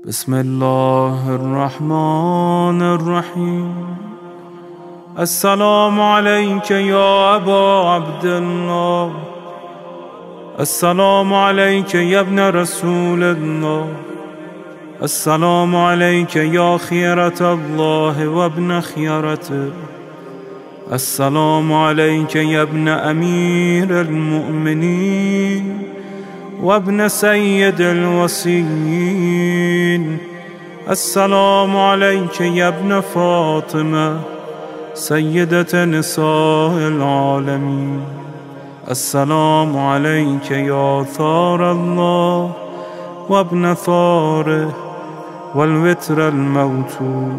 بسم الله الرحمن الرحيم. السلام عليك يا أبا عبد الله، السلام عليك يا ابن رسول الله، السلام عليك يا خيرة الله وابن خيرته، السلام عليك يا ابن أمير المؤمنين وابن سيد الوصيين، السلام عليك يا ابن فاطمة سيدة نساء العالمين، السلام عليك يا ثار الله وابن ثاره والوتر الموتور،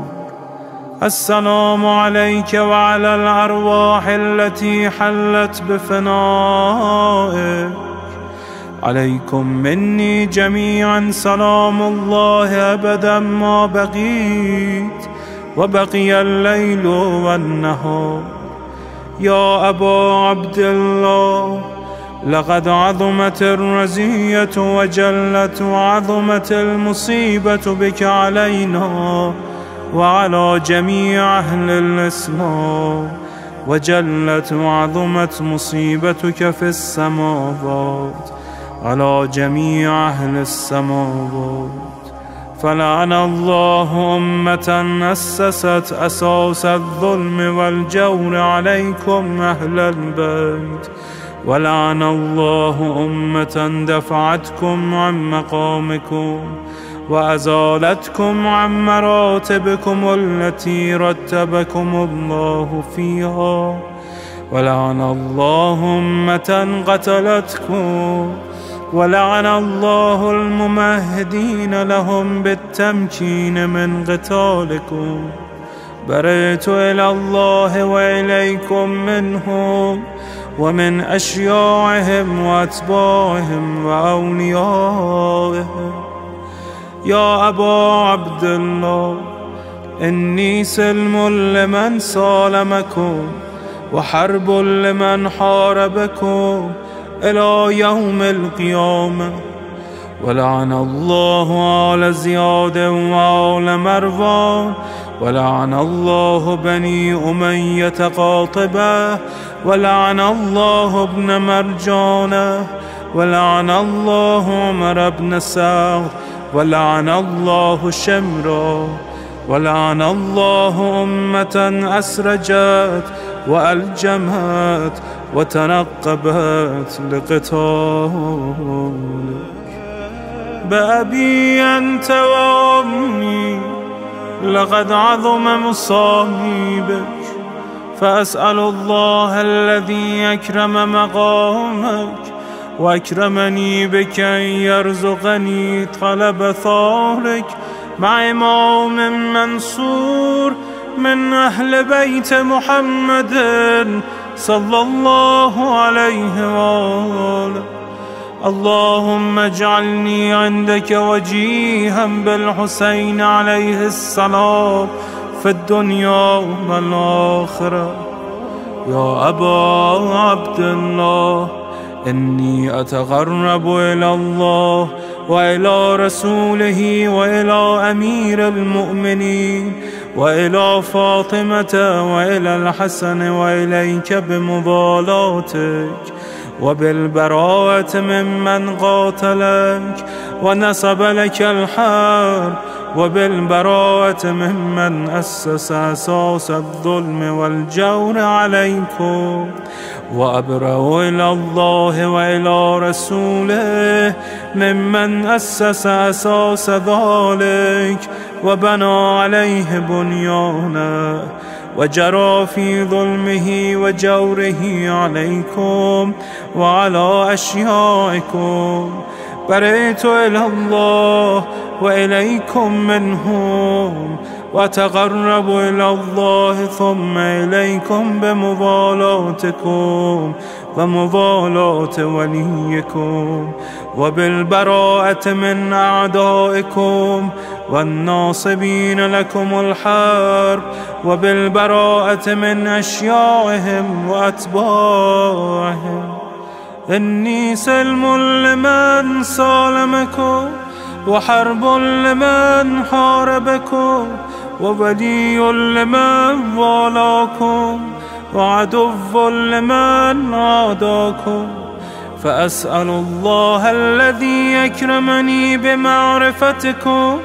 السلام عليك وعلى الأرواح التي حلت بفنائك، عليكم مني جميعا سلام الله أبدا ما بقيت وبقي الليل والنهار. يا أبا عبد الله، لقد عظمت الرزية وجلت وعظمت المصيبة بك علينا وعلى جميع أهل الإسلام، وجلت وعظمت مصيبتك في السماوات على جميع أهل السماوات. فلعن الله أمة أسست أساس الظلم والجور عليكم أهل البيت، ولعن الله أمة دفعتكم عن مقامكم وأزالتكم عن مراتبكم التي رتبكم الله فيها، ولعن الله أمة قتلتكم، ولعن الله الممهدين لهم بالتمكين من قتالكم. برئت إلى الله وإليكم منهم ومن أشياعهم وأتباعهم وأوليائهم. يا أبا عبد الله، إني سلم لمن سالمكم وحرب لمن حاربكم إلى يوم القيامة. ولعن الله آل زياد وآل مروان، ولعن الله بني أمية قاطبة، ولعن الله ابن مرجانة، ولعن الله عمر بن سعد، ولعن الله شمرا، ولعن الله أمة أسرجت وألجمت وتنقبت لقتالك. بأبي أنت وأمي لقد عظم مصائبك، فأسأل الله الذي أكرم مقامك وأكرمني بك أن يرزقني طلب ثارك مع إمام منصور من أهل بيت محمد صلى الله عليه وآله. اللهم اجعلني عندك وجيها بالحسين عليه السلام في الدنيا والآخرة. يا أبا عبد الله، إني أتقرب إلى الله وإلى رسوله وإلى أمير المؤمنين وإلى فاطمة وإلى الحسن وإليك بمضالاتك وبالبراءة ممن قاتلك ونسب لك الحرب، وبالبراءة ممن أسس أساس الظلم والجور عليكم. وأبرأ إلى الله وإلى رسوله ممن أسس أساس ذلك وبنى عليه بنيانا وجرى في ظلمه وجوره عليكم وعلى أشيائكم. برئت إلى الله وإليكم منهم، وتقرب إلى الله ثم إليكم بمضالاتكم ومضالاة وليكم، وبالبراءة من أعدائكم والناصبين لكم الحرب، وبالبراءة من أشياعهم وأتباعهم. إني سلم لمن سالمكم، وحرب لمن حاربكم، وولي لمن والاكم، وعدو لمن عاداكم. فأسأل الله الذي يكرمني بمعرفتكم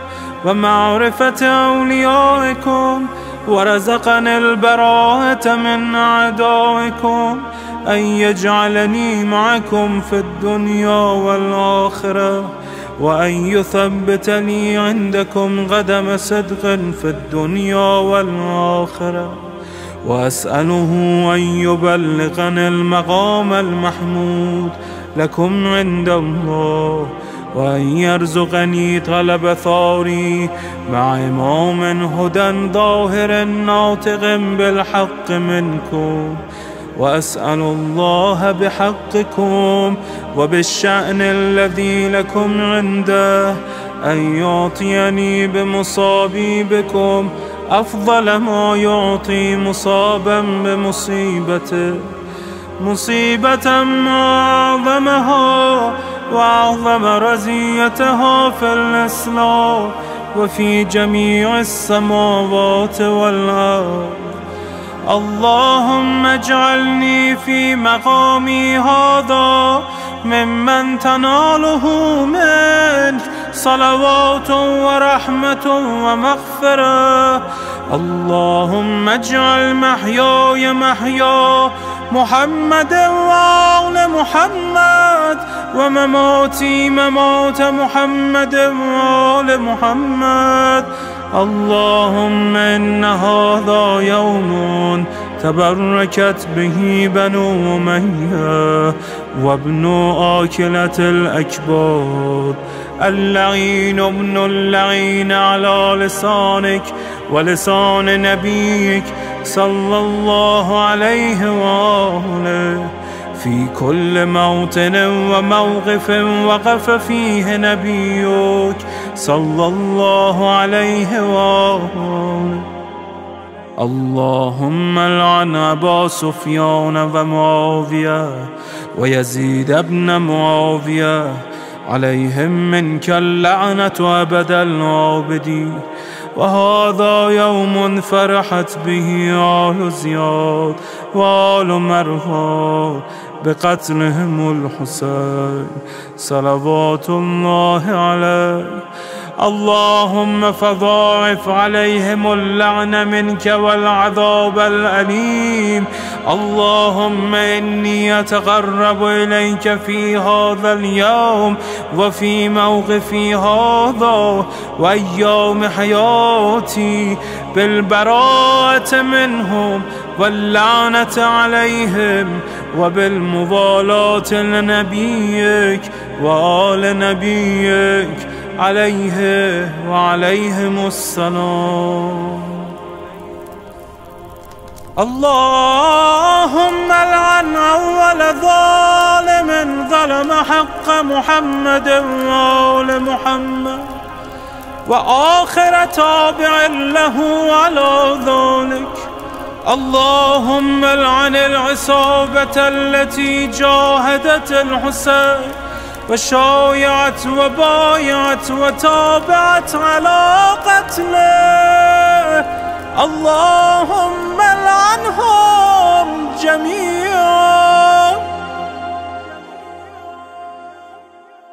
ومعرفة أوليائكم، ورزقني البراءة من أعدائكم، أن يجعلني معكم في الدنيا والآخرة، وأن يثبت لي عندكم قدم صدق في الدنيا والآخرة. وأسأله أن يبلغني المقام المحمود لكم عند الله، وأن يرزقني طلب ثاري مع إمام هدى ظاهر ناطق بالحق منكم. وأسأل الله بحقكم وبالشأن الذي لكم عنده أن يعطيني بمصابي بكم أفضل ما يعطي مصابا بمصيبته، مصيبة ما أعظمها وأعظم رزيتها في الإسلام وفي جميع السماوات والأرض. اللهم اجعلني في مقامي هذا ممن تناله منك صلوات ورحمة ومغفرة. اللهم اجعل محياي محيا محمد وآل محمد، ومماتي ممات محمد وآل محمد. اللهم إن هذا يوم تبركت به بنو أمية وابن آكلة الأكباد، اللعين ابن اللعين على لسانك ولسان نبيك صلى الله عليه وآله، في كل موطن وموقف وقف فيه نبيك صلى الله عليه وآله. اللهم لعن أبا سفيان ومعاوية ويزيد بن معاوية، عليهم منك اللعنة أبد العابدين. وهذا يوم فرحت به آل زياد وآل مروان بقتلهم الحسين صلوات الله عليه. اللهم فضاعف عليهم اللعن منك والعذاب الأليم. اللهم إني أتقرب إليك في هذا اليوم وفي موقفي هذا وأيام حياتي بالبراءة منهم واللعنة عليهم، وبالموالاة لنبيك وآل نبيك عليه وعليهم السلام. اللهم لعن أول ظالم ظلم حق محمد وآل محمد، وآخر تابع له على ذلك. اللهم لعن العصابة التي جاهدت الحسين وشايعت وبايعت وتابعت على قتله. اللهم لعنهم جميعا.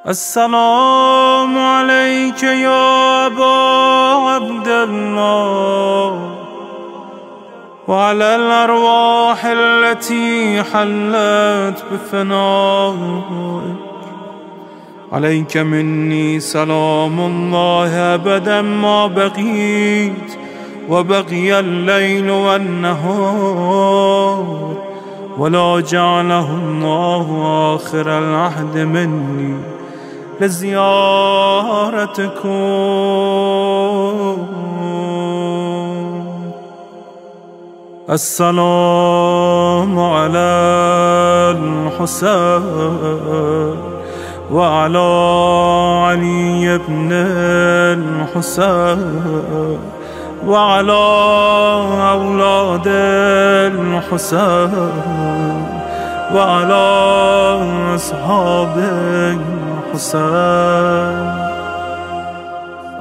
السلام عليك يا أبا عبد الله، وعلى الأرواح التي حلت بفنائك. عليك مني سلام الله أبدا ما بقيت وبقي الليل والنهار، ولا جعله الله آخر العهد مني لزيارتكم. السلام على الحسين وعلى علي بن الحسين وعلى أولاد الحسين وعلى أصحاب الحسين.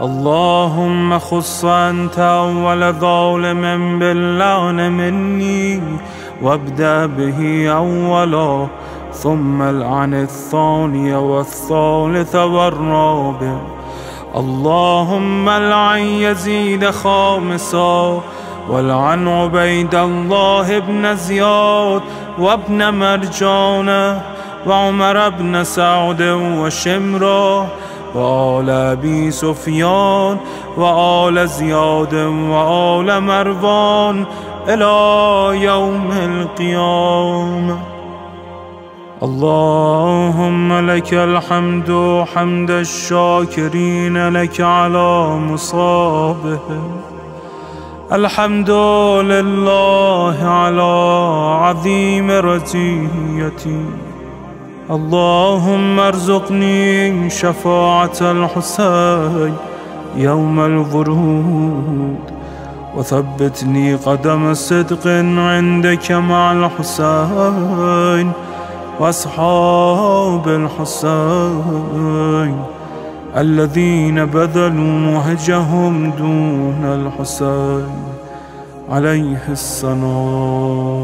اللهم خص أنت أول ظالم باللعن مني، وابدأ به أولا، ثم العن الثاني والثالث والرابع. اللهم العن يزيد خامسا، والعن عبيد الله بن زياد وابن مرجانة وعمر بن سعد وشمرة وآل أبي سفيان وآل زياد وآل مروان إلى يوم القيامة. اللهم لك الحمد حمد الشاكرين لك على مصابهم. الحمد لله على عظيم رزيتي. اللهم ارزقني شفاعة الحسين يوم الورود، وثبتني قدم صدق عندك مع الحسين وأصحاب الحسين الذين بذلوا مهجهم دون الحسين عليه السلام.